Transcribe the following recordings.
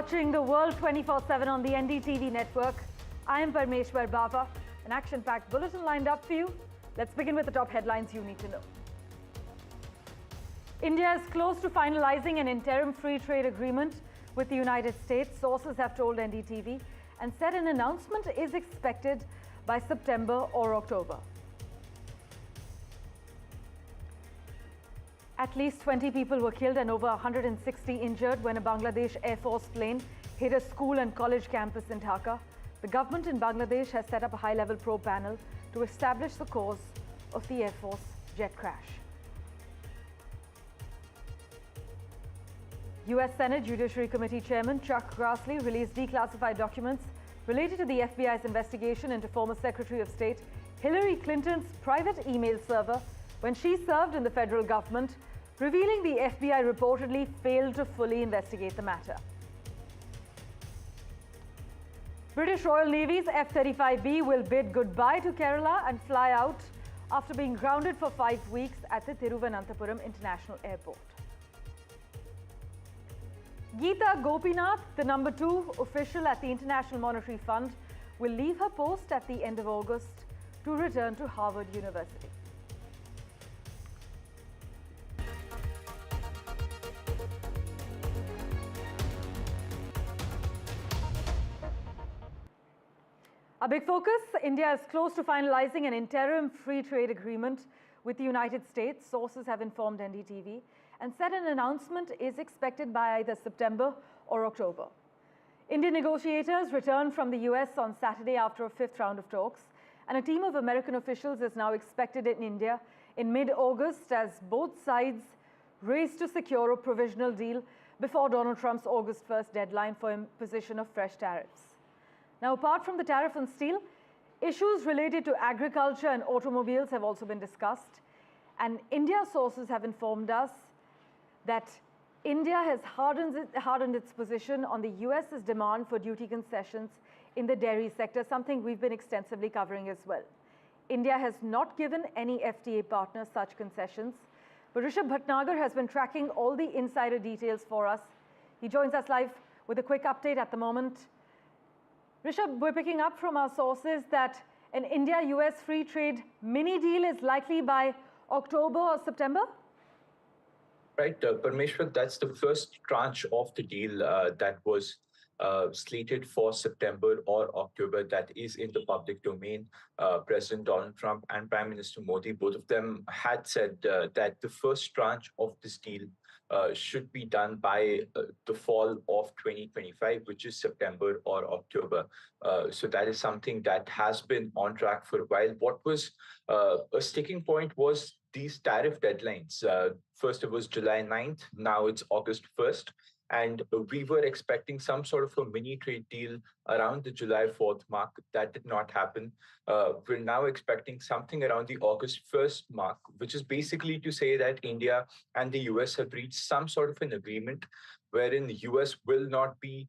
watching the World 24/7 on the NDTV network. I am Parmeshwar Bava. An action-packed bulletin lined up for you. Let's begin with the top headlines you need to know. India is close to finalizing an interim free trade agreement with the United States, sources have told NDTV, and said an announcement is expected by September or October. At least 20 people were killed and over 160 injured when a Bangladesh Air Force plane hit a school and college campus in Dhaka. The government in Bangladesh has set up a high-level probe panel to establish the cause of the Air Force jet crash. US Senate Judiciary Committee Chairman Chuck Grassley released declassified documents related to the FBI's investigation into former Secretary of State Hillary Clinton's private email server when she served in the federal government, revealing the FBI reportedly failed to fully investigate the matter. British Royal Navy's F-35B will bid goodbye to Kerala and fly out after being grounded for 5 weeks at the Thiruvananthapuram International Airport. Geeta Gopinath, the number 2 official at the International Monetary Fund, will leave her post at the end of August to return to Harvard University. A big focus, India is close to finalizing an interim free trade agreement with the United States, sources have informed NDTV, and said an announcement is expected by either September or October. Indian negotiators returned from the US on Saturday after a 5th round of talks, and a team of American officials is now expected in India in mid-August as both sides race to secure a provisional deal before Donald Trump's August 1st deadline for imposition of fresh tariffs. Now, apart from the tariff on steel, issues related to agriculture and automobiles have also been discussed. And India sources have informed us that India has hardened its position on the US's demand for duty concessions in the dairy sector, something we've been extensively covering as well. India has not given any FTA partners such concessions, but Rishabh Bhatnagar has been tracking all the insider details for us. He joins us live with a quick update at the moment. Rishabh, we're picking up from our sources that an India-US free trade mini deal is likely by October or September? Right, Parmeshwar, that's the first tranche of the deal that was slated for September or October that is in the public domain. President Donald Trump and Prime Minister Modi, both of them had said that the first tranche of this deal should be done by the fall of 2025, which is September or October. So that is something that has been on track for a while. What was a sticking point was these tariff deadlines. First, it was July 9th. Now it's August 1st. And we were expecting some sort of a mini trade deal around the July 4th mark. That did not happen. We're now expecting something around the August 1st mark, which is basically to say that India and the US have reached some sort of an agreement wherein the US will not be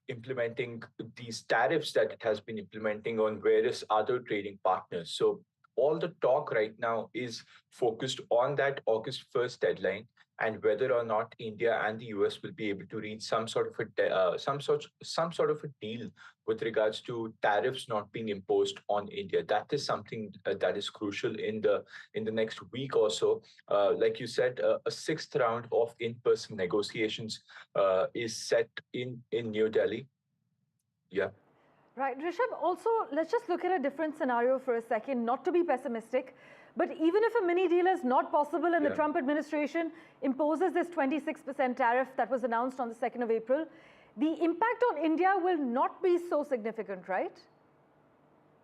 implementing these tariffs that it has been implementing on various other trading partners. So all the talk right now is focused on that August 1st deadline and whether or not India and the US will be able to reach some sort of a deal with regards to tariffs not being imposed on India. That is something that is crucial in the next week or so. Like you said, a 6th round of in-person negotiations is set in New Delhi. Yeah. Right, Rishabh, also, let's just look at a different scenario for a second, not to be pessimistic, but even if a mini deal is not possible and the Trump administration imposes this 26% tariff that was announced on the 2nd of April, the impact on India will not be so significant, right?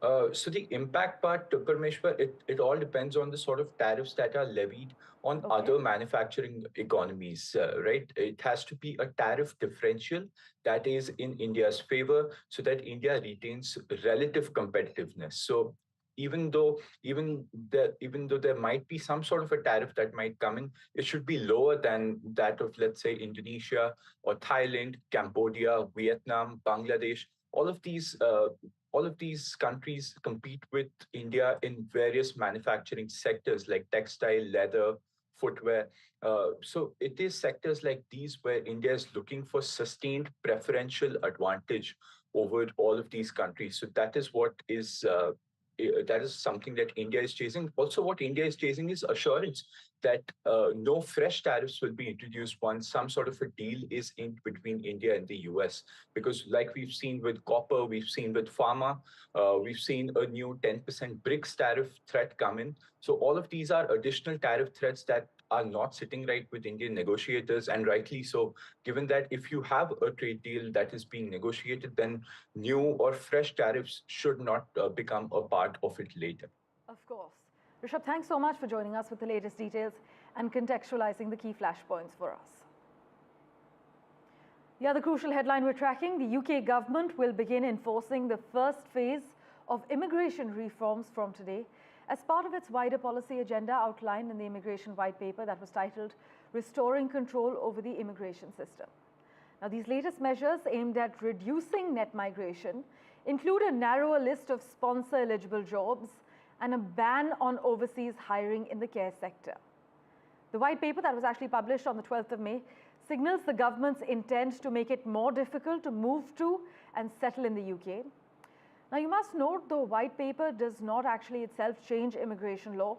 So the impact part, Parmeshwar, it all depends on the sort of tariffs that are levied on other manufacturing economies, right? It has to be a tariff differential that is in India's favor so that India retains relative competitiveness. So even though there might be some sort of a tariff that might come in, it should be lower than that of, let's say, Indonesia or Thailand, Cambodia, Vietnam, Bangladesh. All of these countries compete with India in various manufacturing sectors like textile, leather, footwear. So it is sectors like these where India is looking for sustained preferential advantage over all of these countries. So that is what is that is something that India is chasing. Also, what India is chasing is assurance that no fresh tariffs will be introduced once some sort of a deal is in between India and the US. Because, like we've seen with copper, we've seen with pharma, we've seen a new 10% BRICS tariff threat come in. So, all of these are additional tariff threats that are not sitting right with Indian negotiators, and rightly so, given that if you have a trade deal that is being negotiated, then new or fresh tariffs should not become a part of it later. Of course. Rishabh, thanks so much for joining us with the latest details and contextualizing the key flashpoints for us. The other crucial headline we're tracking, the UK government will begin enforcing the first phase of immigration reforms from today as part of its wider policy agenda outlined in the immigration white paper that was titled Restoring Control Over the Immigration System. Now, these latest measures aimed at reducing net migration include a narrower list of sponsor-eligible jobs and a ban on overseas hiring in the care sector. The white paper that was actually published on the 12th of May signals the government's intent to make it more difficult to move to and settle in the UK. Now, you must note the white paper does not actually itself change immigration law.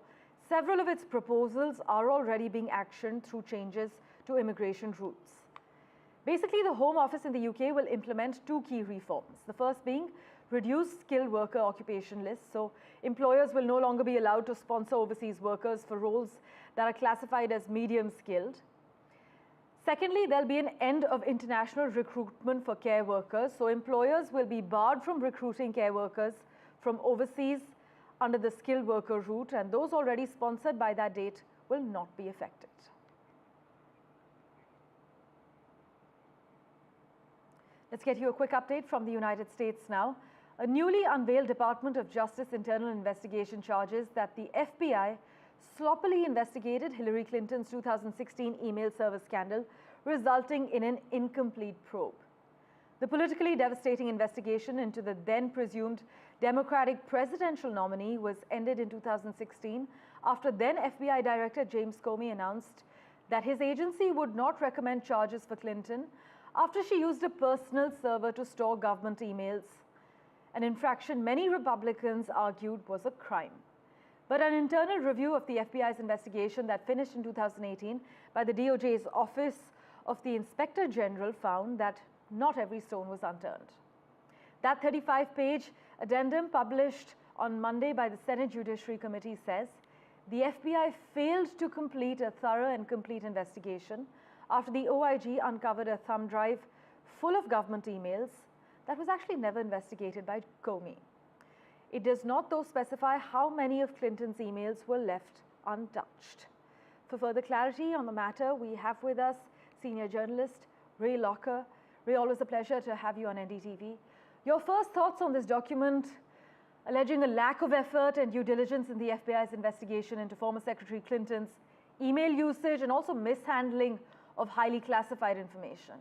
Several of its proposals are already being actioned through changes to immigration routes. Basically, the Home Office in the UK will implement two key reforms. The first being reduce skilled worker occupation lists. So employers will no longer be allowed to sponsor overseas workers for roles that are classified as medium skilled. Secondly, there'll be an end of international recruitment for care workers. So employers will be barred from recruiting care workers from overseas under the skilled worker route, and those already sponsored by that date will not be affected. Let's get you a quick update from the United States now. A newly unveiled Department of Justice internal investigation charges that the FBI sloppily investigated Hillary Clinton's 2016 email server scandal, resulting in an incomplete probe. The politically devastating investigation into the then presumed Democratic presidential nominee was ended in 2016 after then FBI Director James Comey announced that his agency would not recommend charges for Clinton after she used a personal server to store government emails, an infraction many Republicans argued was a crime. But an internal review of the FBI's investigation that finished in 2018 by the DOJ's Office of the Inspector General found that not every stone was unturned. That 35-page addendum published on Monday by the Senate Judiciary Committee says the FBI failed to complete a thorough and complete investigation after the OIG uncovered a thumb drive full of government emails that was actually never investigated by Comey. It does not, though, specify how many of Clinton's emails were left untouched. For further clarity on the matter, we have with us senior journalist Ray Locker. Ray, always a pleasure to have you on NDTV. Your first thoughts on this document alleging a lack of effort and due diligence in the FBI's investigation into former Secretary Clinton's email usage and also mishandling of highly classified information?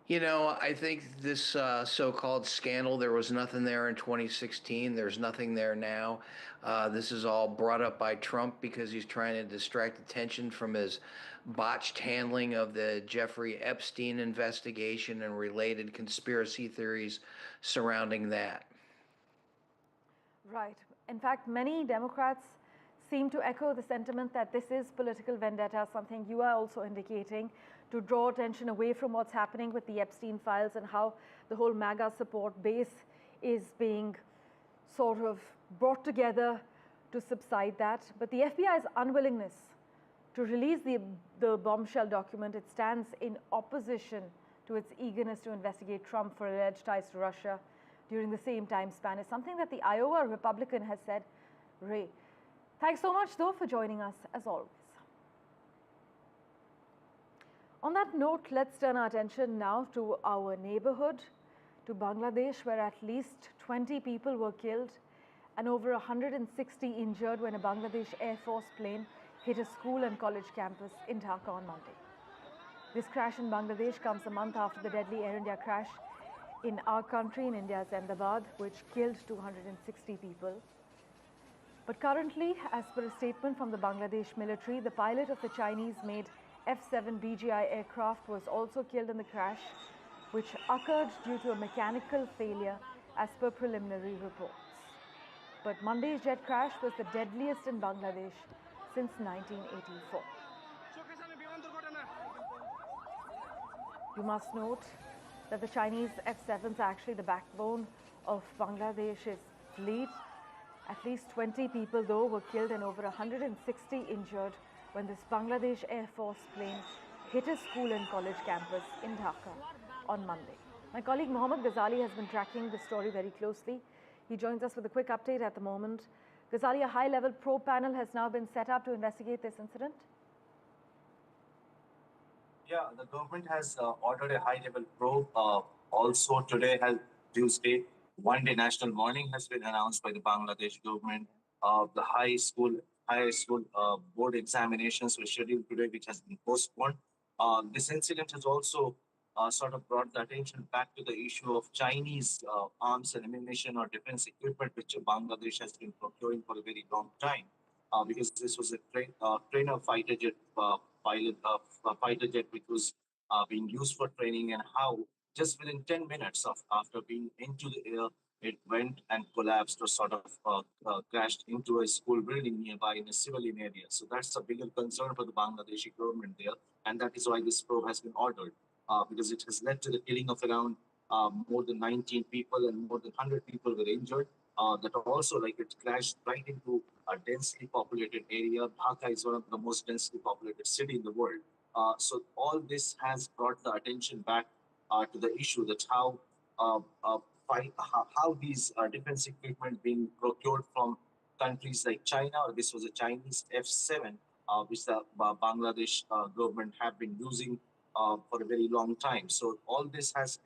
You know, I think this so-called scandal, there was nothing there in 2016. There's nothing there now. This is all brought up by Trump because he's trying to distract attention from his botched handling of the Jeffrey Epstein investigation and related conspiracy theories surrounding that. Right. In fact, many Democrats seem to echo the sentiment that this is political vendetta, something you are also indicating, to draw attention away from what's happening with the Epstein files and how the whole MAGA support base is being sort of brought together to subside that. But the FBI's unwillingness to release the bombshell document, it stands in opposition to its eagerness to investigate Trump for alleged ties to Russia during the same time span, is something that the Iowa Republican has said. Ray, thanks so much, though, for joining us, as always. On that note, let's turn our attention now to our neighborhood, to Bangladesh, where at least 20 people were killed and over 160 injured when a Bangladesh Air Force plane hit a school and college campus in Dhaka on Monday. This crash in Bangladesh comes a month after the deadly Air India crash in our country, in India's Ahmedabad, which killed 260 people. But currently, as per a statement from the Bangladesh military, the pilot of the Chinese-made F-7 BGI aircraft was also killed in the crash, which occurred due to a mechanical failure as per preliminary reports. But Monday's jet crash was the deadliest in Bangladesh since 1984. You must note that the Chinese F-7s are actually the backbone of Bangladesh's fleet. At least 20 people, though, were killed and over 160 injured when this Bangladesh Air Force plane hit a school and college campus in Dhaka on Monday. My colleague Mohammed Ghazali has been tracking the story very closely. He joins us with a quick update at the moment. Ghazali, a high-level probe panel has now been set up to investigate this incident. Yeah, the government has ordered a high-level probe. Also, today, Tuesday, one-day national mourning has been announced by the Bangladesh government. The high school board examinations were scheduled today, which has been postponed. This incident has also sort of brought the attention back to the issue of Chinese arms and ammunition or defense equipment, which Bangladesh has been procuring for a very long time, because this was a trainer fighter jet fighter jet which was being used for training, and how just within 10 minutes after being into the air, it went and collapsed or sort of crashed into a school building nearby in a civilian area. So that's a bigger concern for the Bangladeshi government there, and that is why this probe has been ordered, because it has led to the killing of around more than 19 people and more than 100 people were injured. That also, like, it crashed right into a densely populated area. Dhaka is one of the most densely populated city in the world. So all this has brought the attention back to the issue that how these defense equipment being procured from countries like China, or this was a Chinese F-7, which the Bangladesh government have been using for a very long time. So all this has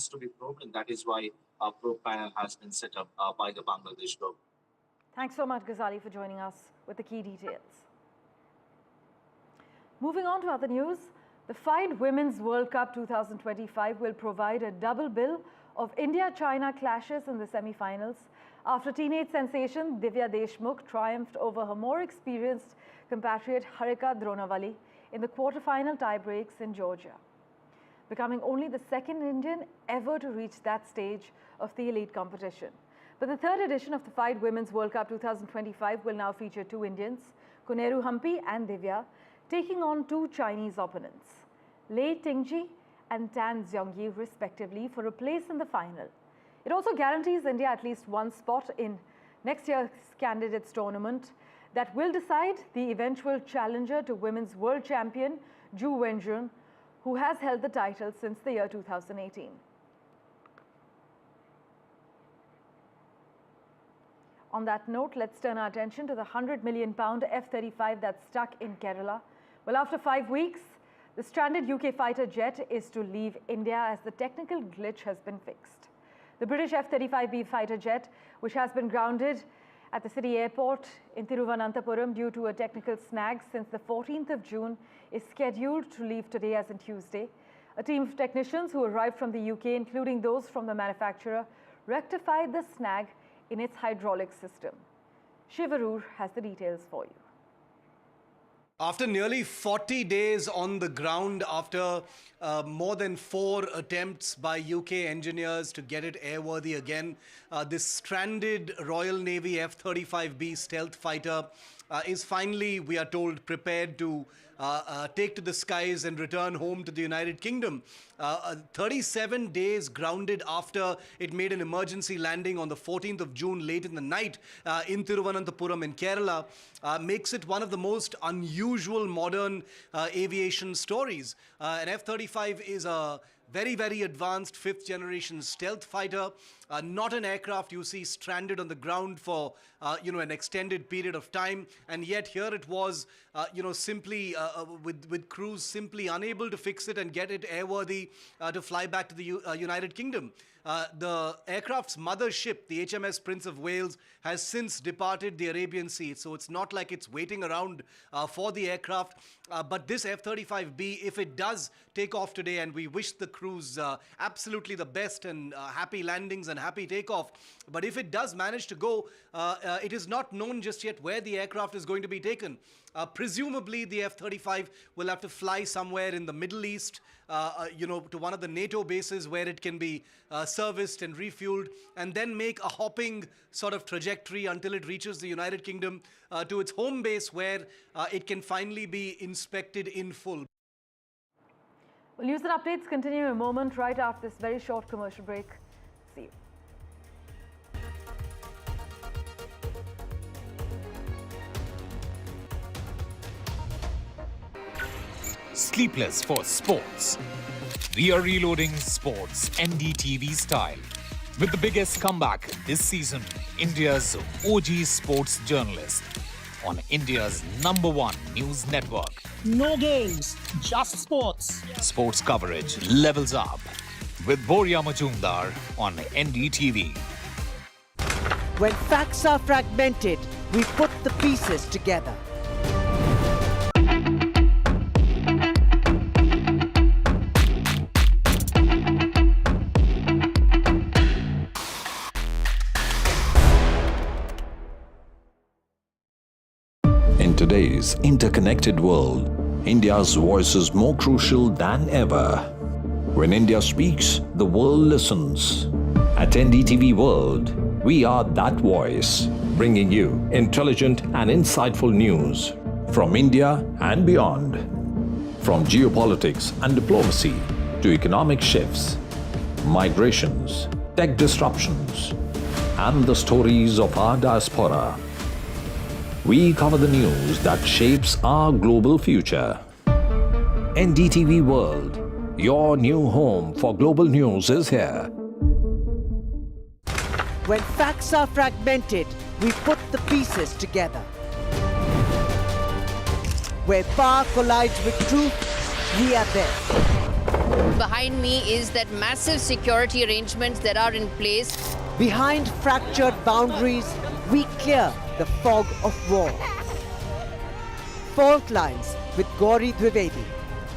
to be probed, and that is why a probe panel has been set up by the Bangladesh government. Thanks so much, Ghazali, for joining us with the key details. Moving on to other news, the FIDE Women's World Cup 2025 will provide a double bill of India-China clashes in the semi-finals after teenage sensation Divya Deshmukh triumphed over her more experienced compatriot Harika Dronawali in the quarter-final tie-breaks in Georgia, becoming only the second Indian ever to reach that stage of the elite competition. But the third edition of the FIDE Women's World Cup 2025 will now feature two Indians, Koneru Hampi and Divya, taking on two Chinese opponents, Lei Tingji and Tan Xiongyi, respectively, for a place in the final. It also guarantees India at least one spot in next year's candidates tournament that will decide the eventual challenger to women's world champion Zhu Wenjun, who has held the title since the year 2018. On that note, let's turn our attention to the £100 million F-35 that's stuck in Kerala. Well, after 5 weeks, the stranded UK fighter jet is to leave India as the technical glitch has been fixed. The British F-35B fighter jet, which has been grounded at the city airport in Thiruvananthapuram due to a technical snag since the 14th of June, is scheduled to leave today as in Tuesday. A team of technicians who arrived from the UK, including those from the manufacturer, rectified the snag in its hydraulic system. Shivarur has the details for you. After nearly 40 days on the ground, after more than 4 attempts by UK engineers to get it airworthy again, this stranded Royal Navy F-35B stealth fighter is finally, we are told, prepared to take to the skies and return home to the United Kingdom. 37 days grounded after it made an emergency landing on the 14th of June late in the night in Thiruvananthapuram in Kerala makes it one of the most unusual modern aviation stories. An F-35 is a very, very advanced 5th generation stealth fighter, not an aircraft you see stranded on the ground for, an extended period of time. And yet here it was, simply with crews simply unable to fix it and get it airworthy to fly back to the United Kingdom. The aircraft's mother ship, the HMS Prince of Wales, has since departed the Arabian Sea. So it's not like it's waiting around for the aircraft. But this F-35B, if it does take off today, and we wish the cruise, absolutely the best, and happy landings and happy takeoff. But if it does manage to go, it is not known just yet where the aircraft is going to be taken. Presumably, the F-35 will have to fly somewhere in the Middle East, to one of the NATO bases where it can be serviced and refueled, and then make a hopping sort of trajectory until it reaches the United Kingdom to its home base, where it can finally be inspected in full. Well, news and updates continue in a moment, right after this very short commercial break. See you. Sleepless for sports. We are reloading sports NDTV style. With the biggest comeback this season, India's OG sports journalist on India's #1 news network. No games, just sports. Sports coverage levels up with Boria Majumdar on NDTV. When facts are fragmented, we put the pieces together. In today's interconnected world, India's voice is more crucial than ever. When India speaks, the world listens. At NDTV World, we are that voice, bringing you intelligent and insightful news from India and beyond. From geopolitics and diplomacy to economic shifts, migrations, tech disruptions, and the stories of our diaspora. We cover the news that shapes our global future. NDTV World, your new home for global news, is here. When facts are fragmented, we put the pieces together. Where power collides with truth, we are there. Behind me is that massive security arrangements that are in place. Behind fractured boundaries, we clear the fog of war. Fault Lines with Gauri Dwivedi,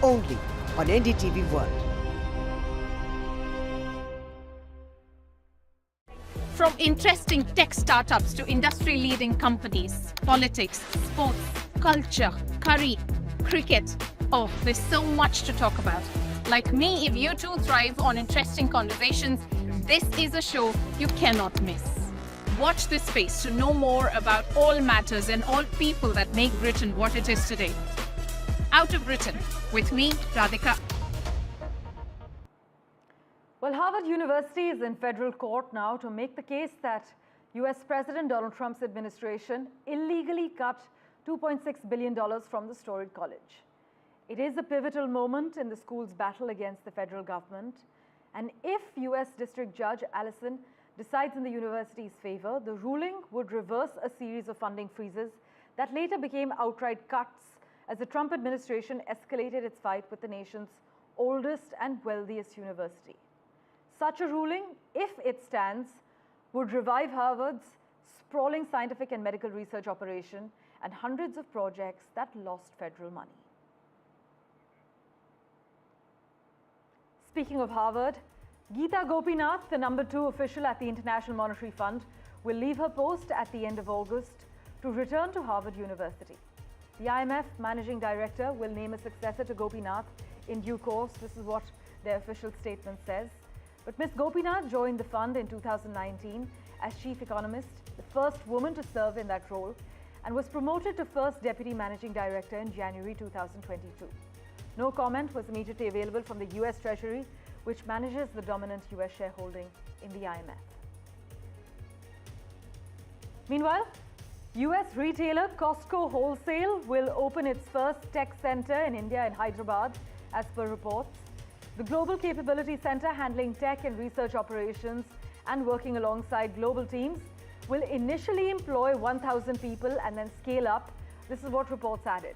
only on NDTV World. From interesting tech startups to industry-leading companies, politics, sports, culture, curry, cricket. Oh, there's so much to talk about. Like me, if you too thrive on interesting conversations, this is a show you cannot miss. Watch this space to know more about all matters and all people that make Britain what it is today. Out of Britain, with me, Radhika. Well, Harvard University is in federal court now to make the case that US President Donald Trump's administration illegally cut $2.6 billion from the storied college. It is a pivotal moment in the school's battle against the federal government. And if US District Judge Allison decides in the university's favor, the ruling would reverse a series of funding freezes that later became outright cuts as the Trump administration escalated its fight with the nation's oldest and wealthiest university. Such a ruling, if it stands, would revive Harvard's sprawling scientific and medical research operation and hundreds of projects that lost federal money. Speaking of Harvard, Geeta Gopinath, the #2 official at the International Monetary Fund, will leave her post at the end of August to return to Harvard University. The IMF managing director will name a successor to Gopinath in due course. This is what their official statement says. But Ms. Gopinath joined the fund in 2019 as chief economist, the first woman to serve in that role, and was promoted to first deputy managing director in January 2022. No comment was immediately available from the US Treasury, which manages the dominant US shareholding in the IMF. Meanwhile, US retailer Costco Wholesale will open its first tech center in India in Hyderabad, as per reports. The Global Capability Center, handling tech and research operations and working alongside global teams, will initially employ 1,000 people and then scale up. This is what reports added.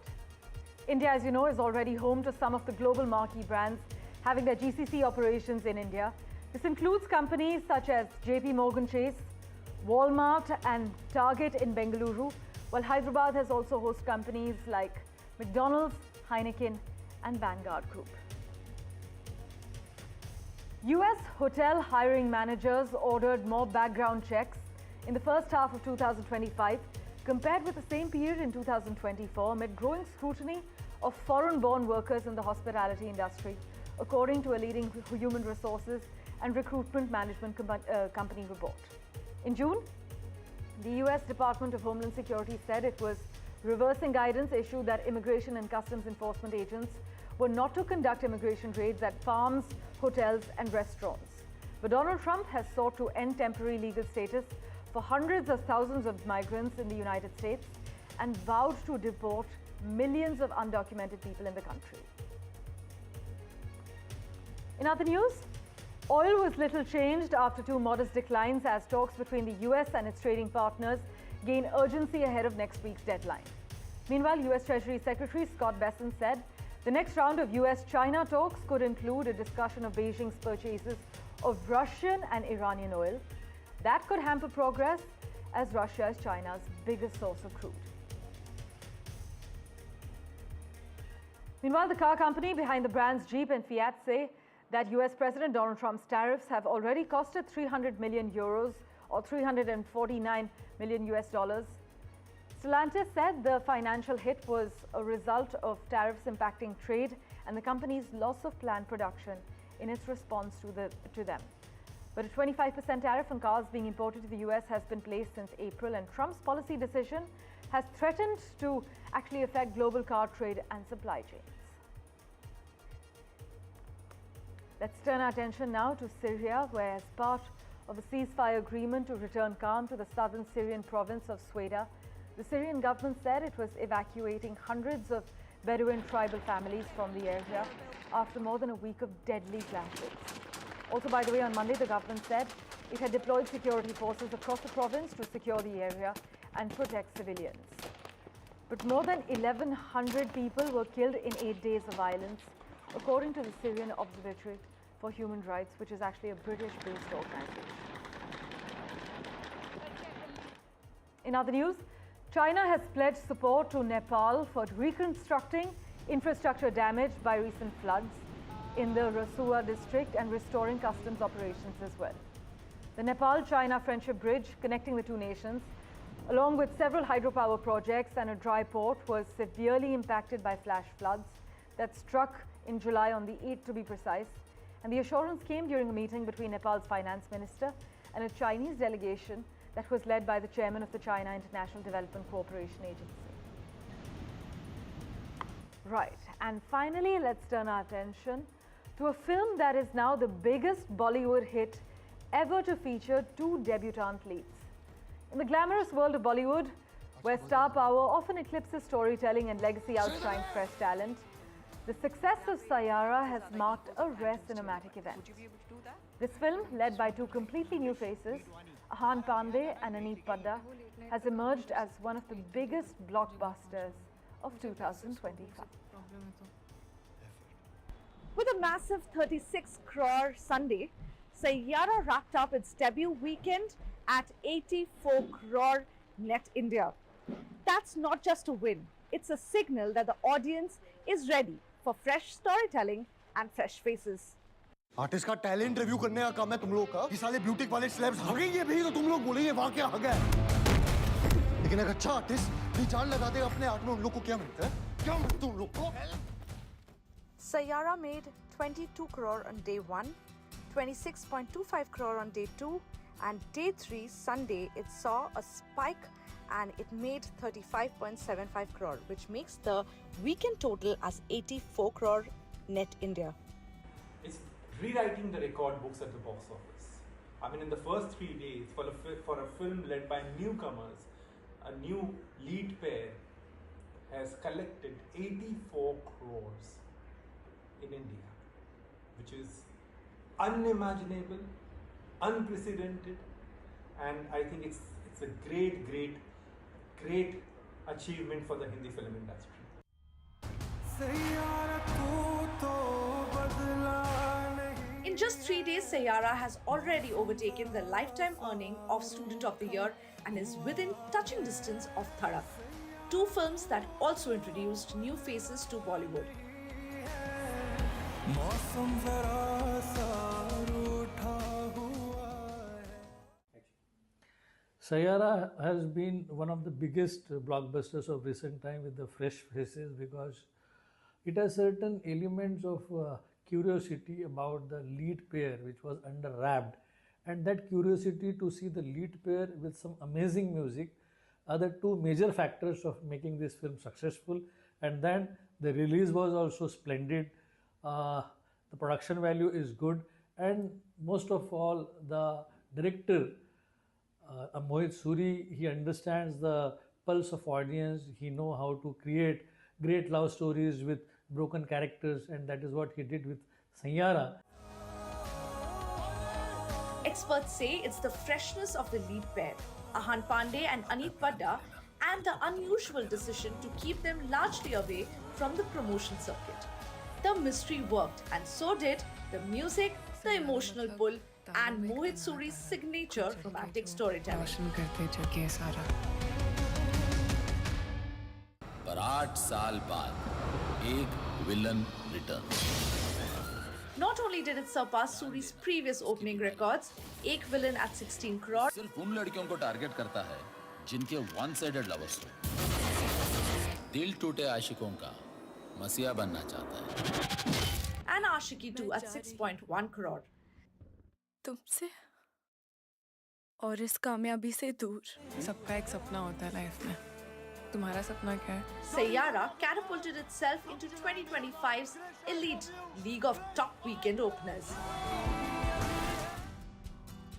India, as you know, is already home to some of the global marquee brands having their GCC operations in India. This includes companies such as JP Morgan Chase, Walmart and Target in Bengaluru, while Hyderabad has also hosted companies like McDonald's, Heineken and Vanguard Group. US hotel hiring managers ordered more background checks in the first half of 2025 compared with the same period in 2024 amid growing scrutiny of foreign-born workers in the hospitality industry, according to a leading human resources and recruitment management company report. In June, the US Department of Homeland Security said it was reversing guidance issued that immigration and customs enforcement agents were not to conduct immigration raids at farms, hotels, and restaurants. But Donald Trump has sought to end temporary legal status for hundreds of thousands of migrants in the United States and vowed to deport millions of undocumented people in the country. In other news, oil was little changed after two modest declines as talks between the US and its trading partners gain urgency ahead of next week's deadline. Meanwhile, US Treasury Secretary Scott Bessent said the next round of US-China talks could include a discussion of Beijing's purchases of Russian and Iranian oil. That could hamper progress as Russia is China's biggest source of crude. Meanwhile, the car company behind the brands Jeep and Fiat say that US President Donald Trump's tariffs have already costed 300 million euros or $349 million US. Stellantis said the financial hit was a result of tariffs impacting trade and the company's loss of planned production in its response to them. But a 25% tariff on cars being imported to the US has been placed since April, and Trump's policy decision has threatened to actually affect global car trade and supply chains. Let's turn our attention now to Syria, where as part of a ceasefire agreement to return calm to the southern Syrian province of Sweda, the Syrian government said it was evacuating hundreds of Bedouin tribal families from the area after more than a week of deadly clashes. Also, by the way, on Monday, the government said it had deployed security forces across the province to secure the area and protect civilians. But more than 1,100 people were killed in 8 days of violence, according to the Syrian Observatory for Human Rights, which is actually a British-based organization. In other news, China has pledged support to Nepal for reconstructing infrastructure damaged by recent floods in the Rasua district and restoring customs operations as well. The Nepal-China Friendship Bridge connecting the two nations, along with several hydropower projects and a dry port, was severely impacted by flash floods that struck in July on the 8th to be precise. And the assurance came during a meeting between Nepal's finance minister and a Chinese delegation that was led by the chairman of the China International Development Cooperation Agency. Right, and finally, let's turn our attention to a film that is now the biggest Bollywood hit ever to feature two debutante leads. In the glamorous world of Bollywood, where star power often eclipses storytelling and legacy outshines fresh talent, the success of Sayara has marked a rare cinematic event. This film, led by two completely new faces, Ahan Pandey and Aneet Padda, has emerged as one of the biggest blockbusters of 2025. With a massive 36 crore Sunday, Sayara wrapped up its debut weekend at 84 crore net India. That's not just a win, it's a signal that the audience is ready for fresh storytelling and fresh faces. Artist का talent review करने का काम है तुम लोग का। ये साले ब्यूटी वाले स्लैब्स हगे ये भी तो तुम लोग बोलेंगे वाह क्या हगा है। लेकिन एक अच्छा आर्टिस्ट भी जान लगा दे अपने आर्ट में उन लोग को क्या मिलता है? क्या मिलता है उन लोग को? Sayara made 22 crore on day 1, 26.25 crore on day 2, and day 3 Sunday it saw a spike and it made 35.75 crore, which makes the weekend total as 84 crore net India. It's rewriting the record books at the box office. I mean, in the first 3 days, for a film led by newcomers, a new lead pair has collected 84 crores in India, which is unimaginable, unprecedented, and I think it's a great achievement for the Hindi film industry. In just 3 days, Sayara has already overtaken the lifetime earning of Student of the Year and is within touching distance of Uttara, two films that also introduced new faces to Bollywood. Sayyara has been one of the biggest blockbusters of recent time with the fresh faces, because it has certain elements of curiosity about the lead pair which was under wrapped, and that curiosity to see the lead pair with some amazing music are the two major factors of making this film successful. And then the release was also splendid. The production value is good, and most of all, the director Mohit Suri, he understands the pulse of audience. He know how to create great love stories with broken characters, and that is what he did with Sayyara. Experts say it's the freshness of the lead pair, Ahan Pandey and Aneet Padda, and the unusual decision to keep them largely away from the promotion circuit. The mystery worked, and so did the music, the emotional pull, and Mohit Suri's signature romantic storytelling. पर 8 साल बाद एक villain return. Not only did it surpass Suri's previous opening records, एक villain at 16 crore, सिर्फ उन लड़कियों को target करता है जिनके वन साइडेड लवर्स हो. दिल टूटे आशिकों का मसीहा बनना चाहता है. and Ashiki 2 at 6.1 crore. तुमसे और इस कामयाबी से दूर. सबका एक सपना होता है लाइफ में. तुम्हारा सपना क्या है? Sayyara catapulted itself into 2025's elite league of top weekend openers.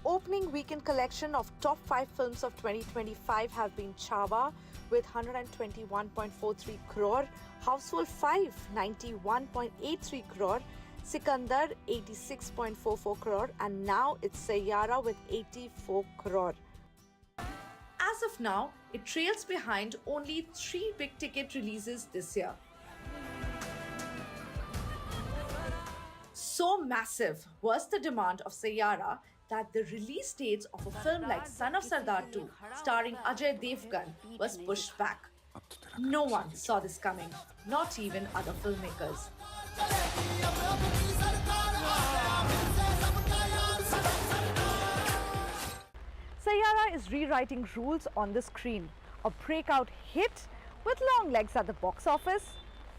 Opening weekend collection of top 5 films of 2025 have been Chhawa with 121.43 crore, Houseful 5 91.83 crore, Sikandar 86.44 crore, and now it's Sayyara with 84 crore. As of now, it trails behind only 3 big ticket releases this year. So massive was the demand of Sayyara that the release dates of a film like Son of Sardar 2, starring Ajay Devgan, was pushed back. No one saw this coming, not even other filmmakers. Sayyara is rewriting rules on the screen. A breakout hit with long legs at the box office?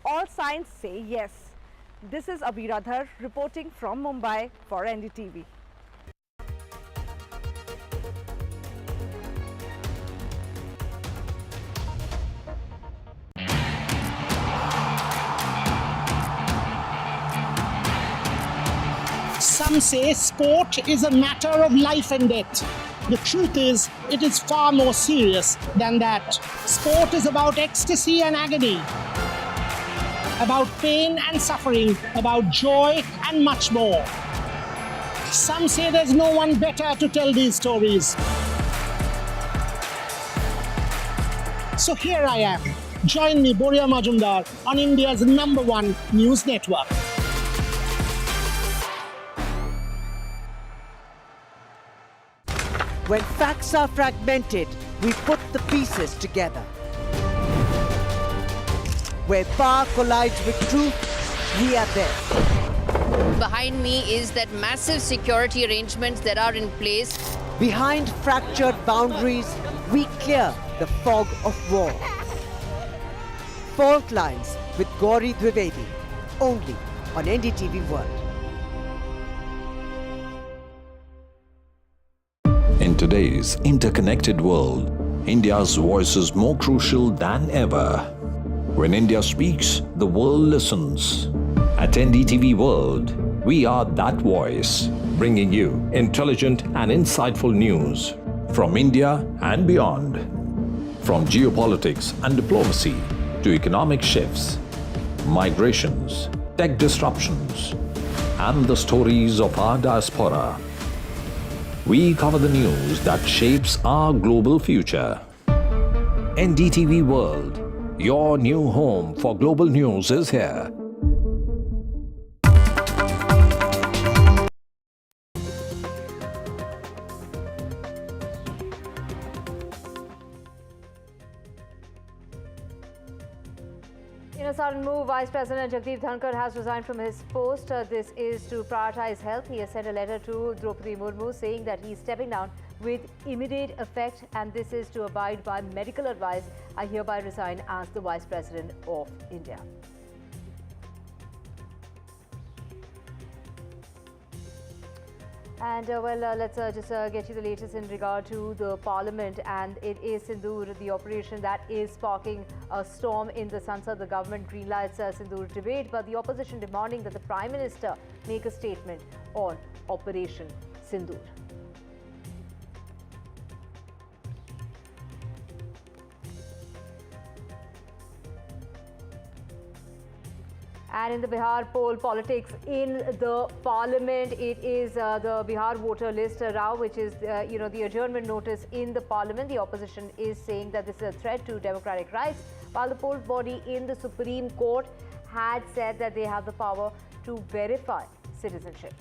All signs say yes. This is Abhiradhar reporting from Mumbai for NDTV. Some say sport is a matter of life and death. The truth is, it is far more serious than that. Sport is about ecstasy and agony, about pain and suffering, about joy and much more. Some say there's no one better to tell these stories. So here I am. Join me, Boria Majumdar, on India's #1 news network. When facts are fragmented, we put the pieces together. Where power collides with truth, we are there. Behind me is that massive security arrangements that are in place. Behind fractured boundaries, we clear the fog of war. Fault Lines with Gauri Dwivedi, only on NDTV World. In today's interconnected world, India's voice is more crucial than ever. When India speaks, the world listens. At NDTV World, we are that voice, bringing you intelligent and insightful news from India and beyond. From geopolitics and diplomacy to economic shifts, migrations, tech disruptions, and the stories of our diaspora. We cover the news that shapes our global future. NDTV World, your new home for global news, is here. In a sudden move, Vice President Jagdeep Dhankar has resigned from his post. This is to prioritize health. He has sent a letter to Draupadi Murmu saying that he is stepping down with immediate effect, and this is to abide by medical advice. I hereby resign as the Vice President of India. And let's just get you the latest in regard to the Parliament, and it is Sindoor, the operation that is sparking a storm in the Sansad. The government greenlights Sindoor debate, but the opposition demanding that the Prime Minister make a statement on Operation Sindoor. And in the Bihar poll politics in the Parliament, it is the Bihar voter list row, which is the adjournment notice in the Parliament. The opposition is saying that this is a threat to democratic rights, while the poll body in the Supreme Court had said that they have the power to verify citizenship.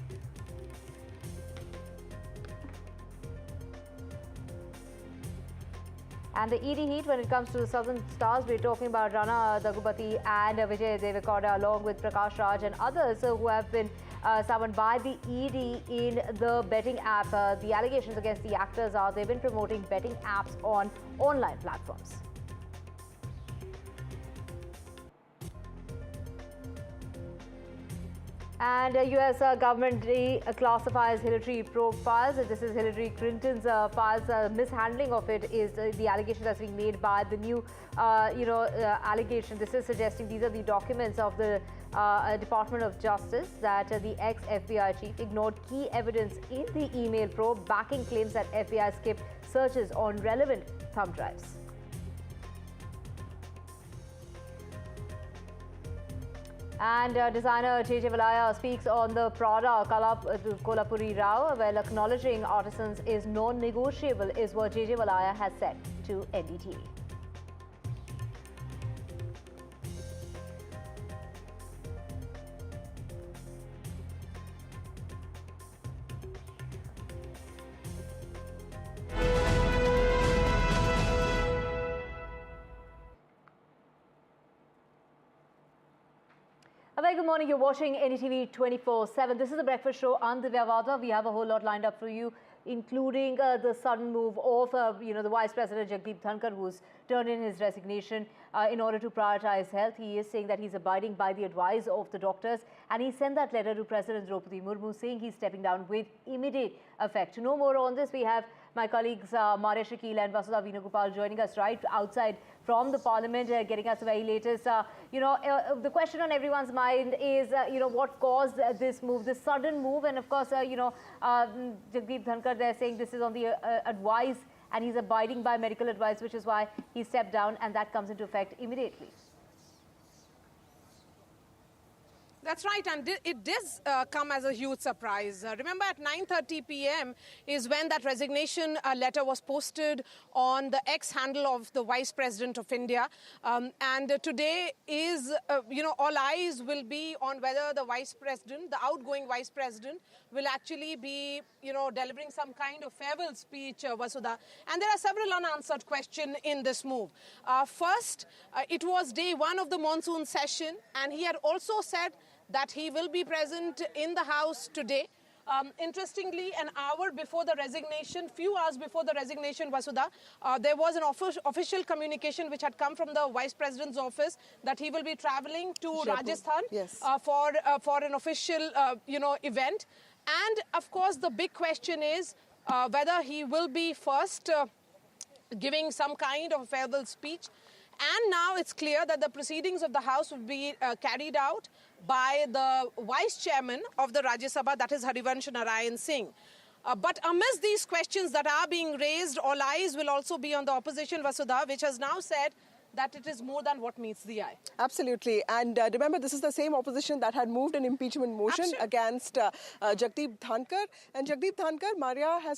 And the ED heat when it comes to the Southern Stars, we're talking about Rana Daggubati and Vijay Deverakonda, along with Prakash Raj and others who have been summoned by the ED in the betting app. The allegations against the actors are they've been promoting betting apps on online platforms. And US government classifies Hillary probe files. This is Hillary Clinton's files. Mishandling of it is the allegation that's being made by the new, allegation. This is suggesting these are the documents of the Department of Justice that the ex-FBI chief ignored key evidence in the email probe, backing claims that FBI skipped searches on relevant thumb drives. And designer JJ Valaya speaks on the Prada Kolhapuri Rao, while acknowledging artisans is non-negotiable, is what JJ Valaya has said to NDTV. A very good morning. You're watching NDTV 24/7. This is the breakfast show. I'm Divya Vadva. We have a whole lot lined up for you, including the sudden move of the Vice President Jagdeep Dhankar, who's turned in his resignation in order to prioritize health. He is saying that he's abiding by the advice of the doctors, and he sent that letter to President Draupadi Murmu saying he's stepping down with immediate effect. To know more on this, we have my colleagues Maria Shakil and Vasudha Venugopal joining us right outside from the Parliament, getting us the very latest. The question on everyone's mind is, what caused this move, this sudden move? And of course, Jagdeep Dhankar, they're saying this is on the advice, and he's abiding by medical advice, which is why he stepped down, and that comes into effect immediately. That's right, and it does come as a huge surprise. Remember, at 9:30 p.m. is when that resignation letter was posted on the X handle of the Vice President of India. And today is, all eyes will be on whether the Vice President, the outgoing Vice President, will actually be, delivering some kind of farewell speech, Vasudha. And there are several unanswered questions in this move. First, it was day one of the monsoon session, and he had also said that he will be present in the House today. Interestingly, an hour before the resignation, few hours before the resignation, Vasudha, there was an official communication which had come from the Vice President's office that he will be traveling to Rajasthan for an official, event. And of course, the big question is whether he will be first giving some kind of a farewell speech. And now it's clear that the proceedings of the House will be carried out by the Vice Chairman of the Rajya Sabha, that is Harivansh Narayan Singh. But amidst these questions that are being raised, all eyes will also be on the opposition, Vasudha, which has now said that it is more than what meets the eye. Absolutely. And remember, this is the same opposition that had moved an impeachment motion against Jagdeep Dhankar. And Jagdeep Dhankar, Maria, has